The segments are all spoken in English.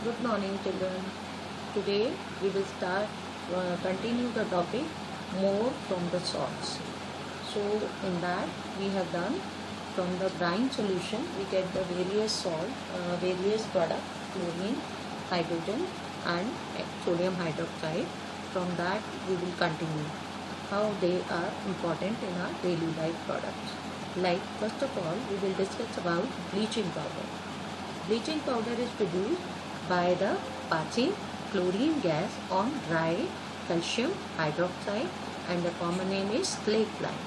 Good morning, children. Today we will continue the topic more from the salts. So, in that we have done from the brine solution, we get the various various products, chlorine, hydrogen, and sodium hydroxide. From that, we will continue how they are important in our daily life products. Like, first of all, we will discuss about bleaching powder. Bleaching powder is produced by the passing chlorine gas on dry calcium hydroxide, and the common name is slake lime.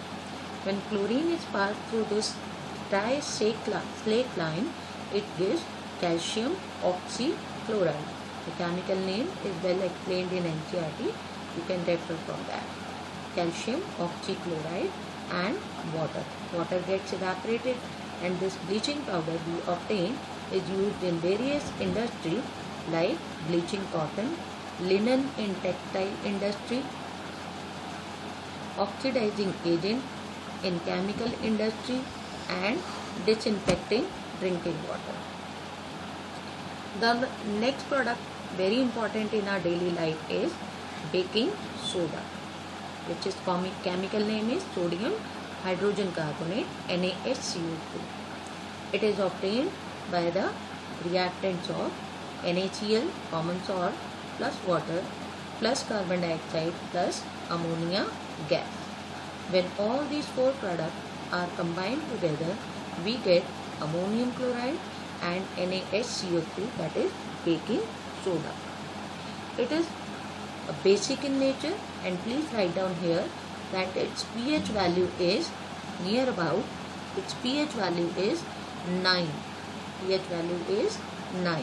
When chlorine is passed through this dry slake lime, it gives calcium oxychloride. The chemical name is well explained in NCERT. You can refer from that. Calcium oxychloride and water. Water gets evaporated, and this bleaching powder we obtain is used in various industries like bleaching cotton, linen in textile industry, oxidizing agent in chemical industry, and disinfecting drinking water. The next product very important in our daily life is baking soda, which is chemical name is sodium hydrogen carbonate, NaHCO2. It is obtained by the reactants of NaCl, common salt, plus water, plus carbon dioxide, plus ammonia gas. When all these four products are combined together, we get ammonium chloride and NaHCO3, that is baking soda. It is basic in nature, and please write down here that its pH value is near about, its pH value is 9. pH value is 9.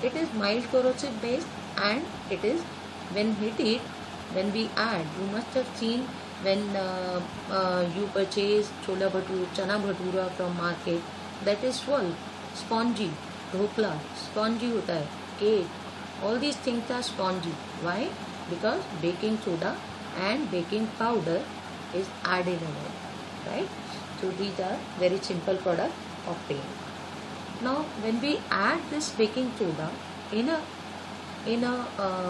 It is mild corrosive base, and it is when heated, when we add, you must have seen when you purchase chola bhatura, chana bhatura from market, that is swirl, spongy, dhokla, spongy hota hai, cake, all these things are spongy. Why? Because baking soda and baking powder is added in it, right? So these are very simple products obtained. Now when we add this baking soda in a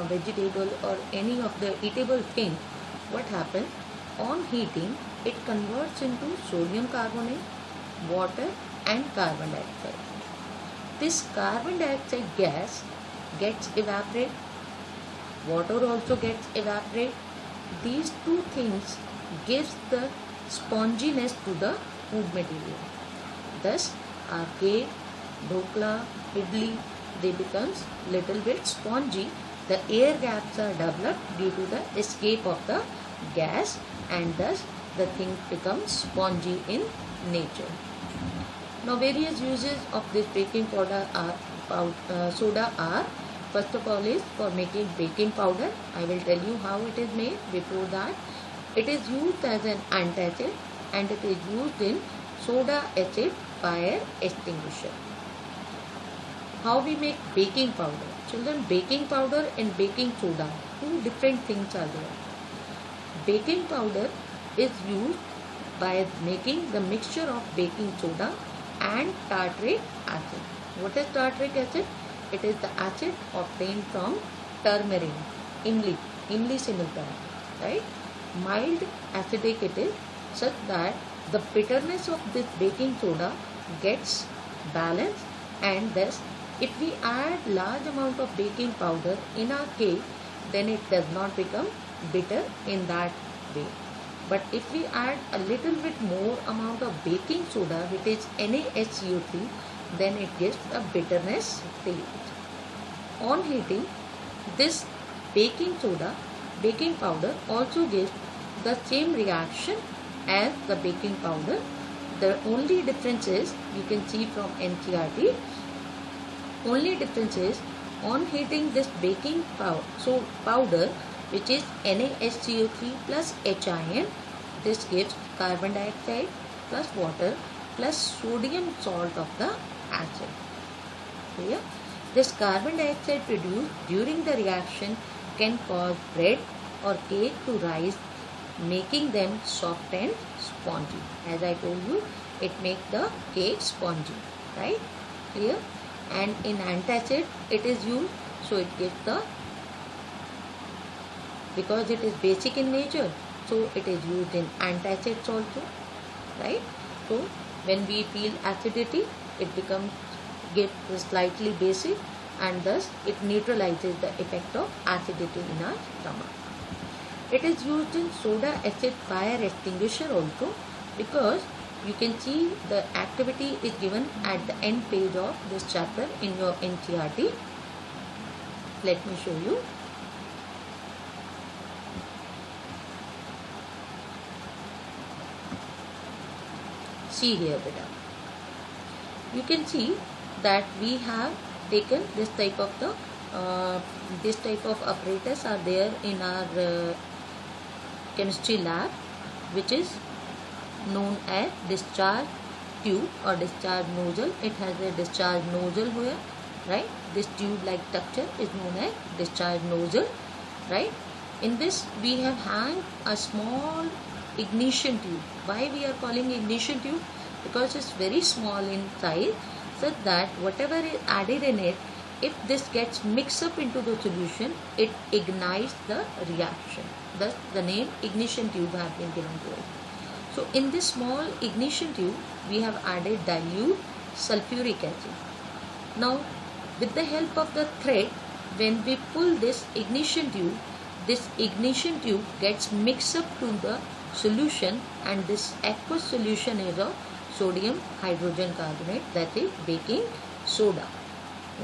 vegetable or any of the eatable thing, what happens? On heating, it converts into sodium carbonate, water, and carbon dioxide. This carbon dioxide gas gets evaporated, water also gets evaporated. These two things gives the sponginess to the food material. Thus our cake, dhokla, idli, they becomes little bit spongy. The air gaps are developed due to the escape of the gas, and thus the thing becomes spongy in nature. Now various uses of this baking powder soda are, first of all is for making baking powder. I will tell you how it is made. Before that, it is used as an antacid, and it is used in soda acid fire extinguisher. How we make baking powder? Children, baking powder and baking soda, two different things are there. Baking powder is used by making the mixture of baking soda and tartaric acid. What is tartaric acid? It is the acid obtained from turmeric, imli se milta hai, right? Mild acidic it is, such that the bitterness of this baking soda gets balanced, and thus if we add large amount of baking powder in our cake, then it does not become bitter in that way. But if we add a little bit more amount of baking soda, which is NaHCO3, then it gives a bitterness taste. On heating, this baking powder also gives the same reaction as the baking powder. The only difference is, you can see from NCERT, only difference is on heating this baking powder, which is NaHCO3 plus HIN, this gives carbon dioxide plus water plus sodium salt of the acid. Clear? This carbon dioxide produced during the reaction can cause bread or cake to rise, making them soft and spongy. As I told you, it makes the cake spongy, right? Clear? and in antacid it is used, so it gives the, because it is basic in nature, so it is used in antacids also, right? So when we feel acidity, it becomes, gives slightly basic, and thus it neutralizes the effect of acidity in our stomach. It is used in soda acid fire extinguisher also, because you can see the activity is given at the end page of this chapter in your NCERT. Let me show you. See here, beta. You can see that we have taken this type of the apparatus are there in our chemistry lab, which is known as discharge tube or discharge nozzle. It has a discharge nozzle here, right? This tube like structure is known as discharge nozzle, right? In this we have hung a small ignition tube. Why we are calling ignition tube? Because it's very small in size, such that whatever is added in it, if this gets mixed up into the solution, it ignites the reaction. Thus the name ignition tube has been given to it. So in this small ignition tube, we have added dilute sulfuric acid. Now with the help of the thread, when we pull this ignition tube gets mixed up to the solution, and this aqueous solution is of sodium hydrogen carbonate, that is baking soda.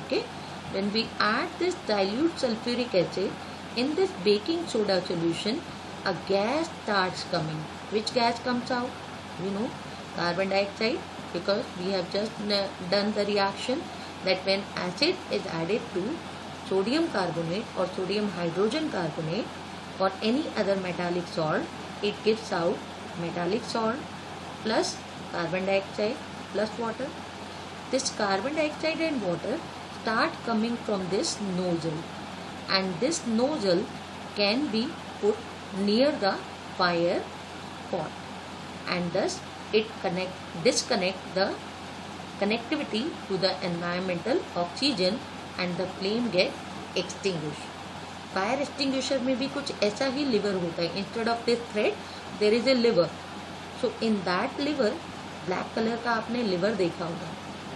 Okay, when we add this dilute sulfuric acid in this baking soda solution, a gas starts coming. Which gas comes out? You know, carbon dioxide, because we have just done the reaction that when acid is added to sodium carbonate or sodium hydrogen carbonate or any other metallic salt, it gives out metallic salt plus carbon dioxide plus water. This carbon dioxide and water start coming from this nozzle, and this nozzle can be put near the fire pot, and thus it disconnect the connectivity to the environmental oxygen, and the flame get extinguished. Fire extinguisher में भी कुछ ऐसा ही lever होता है. Instead of this thread there is a lever. So in that lever, black colour का आपने liver देखा होगा,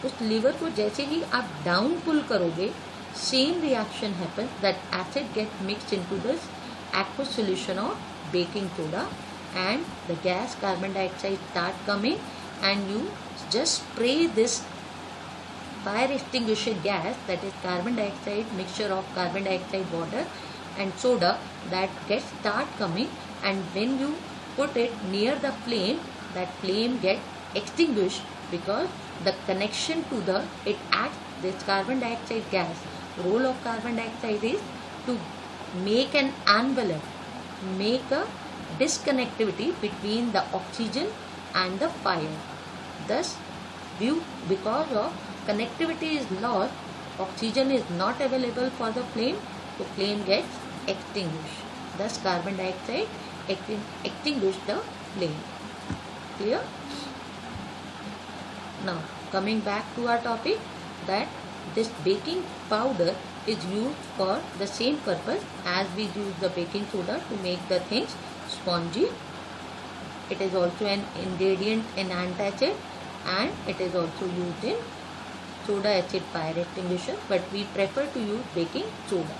उस लिवर को जैसे ही आप डाउन पुल करोगे, same reaction happen, that acid gate mixed into this aqueous solution of baking soda, and the gas carbon dioxide start coming, and you just spray this fire extinguisher gas, that is carbon dioxide, mixture of carbon dioxide, water and soda, that gets start coming, and when you put it near the flame, that flame get extinguished, because the connection to the, it acts, this carbon dioxide gas, role of carbon dioxide is to make an envelope, make a disconnectivity between the oxygen and the fire. Thus, because of connectivity is lost, oxygen is not available for the flame, so flame gets extinguished. Thus, carbon dioxide extinguish the flame. Clear? Now, coming back to our topic, that this baking powder is used for the same purpose as we use the baking soda to make the things spongy. It is also an ingredient in antacid, and it is also used in soda acid fire extinguisher, but we prefer to use baking soda.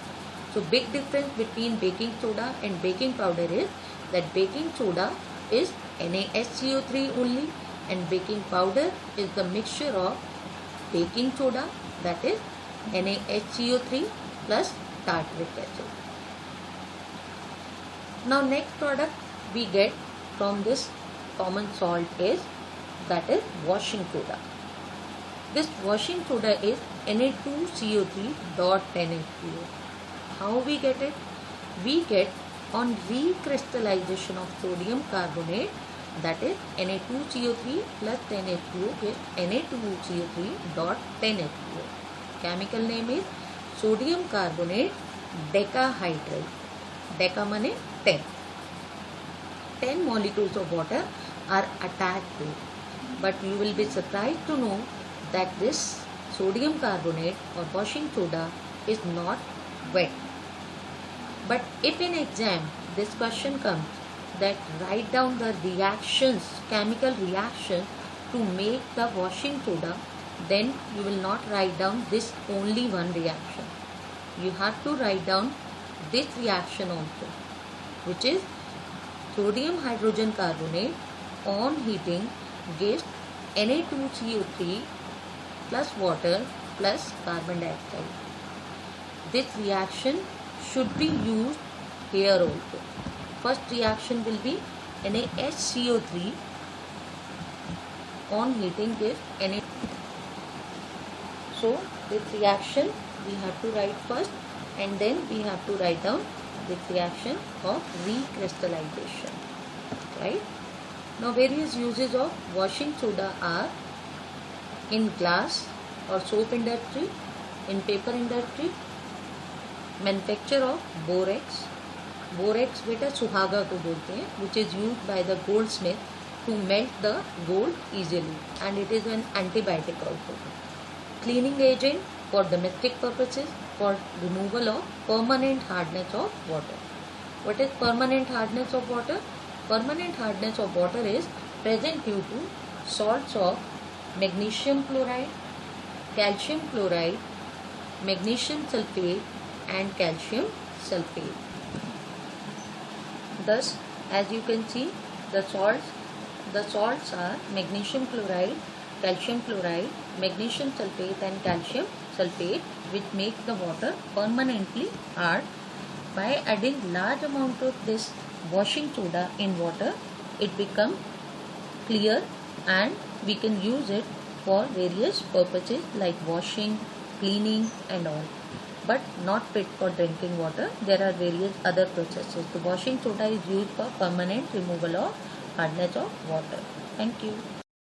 So big difference between baking soda and baking powder is that baking soda is NaHCO3 only, and baking powder is the mixture of baking soda, that is NaHCO3 plus tartaric acid. Now next product we get from this common salt is, that is washing soda. This washing soda is Na2CO3.10H2O. How we get it? We get on recrystallization of sodium carbonate, that is Na2CO3 plus 10H2O gives Na2CO3.10H2O. Chemical name is sodium carbonate decahydrate. Deca means 10. 10 molecules of water are attached to it. But you will be surprised to know that this sodium carbonate or washing soda is not wet. But if in exam this question comes that write down the reactions, chemical reactions to make the washing soda, then you will not write down this only one reaction. You have to write down this reaction also, which is sodium hydrogen carbonate on heating gives Na2CO3 plus water plus carbon dioxide. This reaction should be used here also. First reaction will be NaHCO3 on heating gives Na. So this reaction we have to write first, and then we have to write down this reaction of recrystallization. Right? Now various uses of washing soda are in glass or soap industry, in paper industry, manufacture of borax. Borax बेटा सुहागा को बोलते हैं, which is used by the goldsmith to melt the gold easily, and it is an antibiotic also. Cleaning agent for domestic purposes, for removal of permanent hardness of water. What is permanent hardness of water? Permanent hardness of water is present due to salts of magnesium chloride, calcium chloride, magnesium sulfate and calcium sulfate. Thus, as you can see, the salts are magnesium chloride, calcium chloride, magnesium sulfate and calcium sulfate, which make the water permanently hard. By adding large amount of this washing soda in water, it becomes clear and we can use it for various purposes like washing, cleaning and all, but not fit for drinking water. There are various other processes. The washing soda is used for permanent removal of hardness of water. Thank you.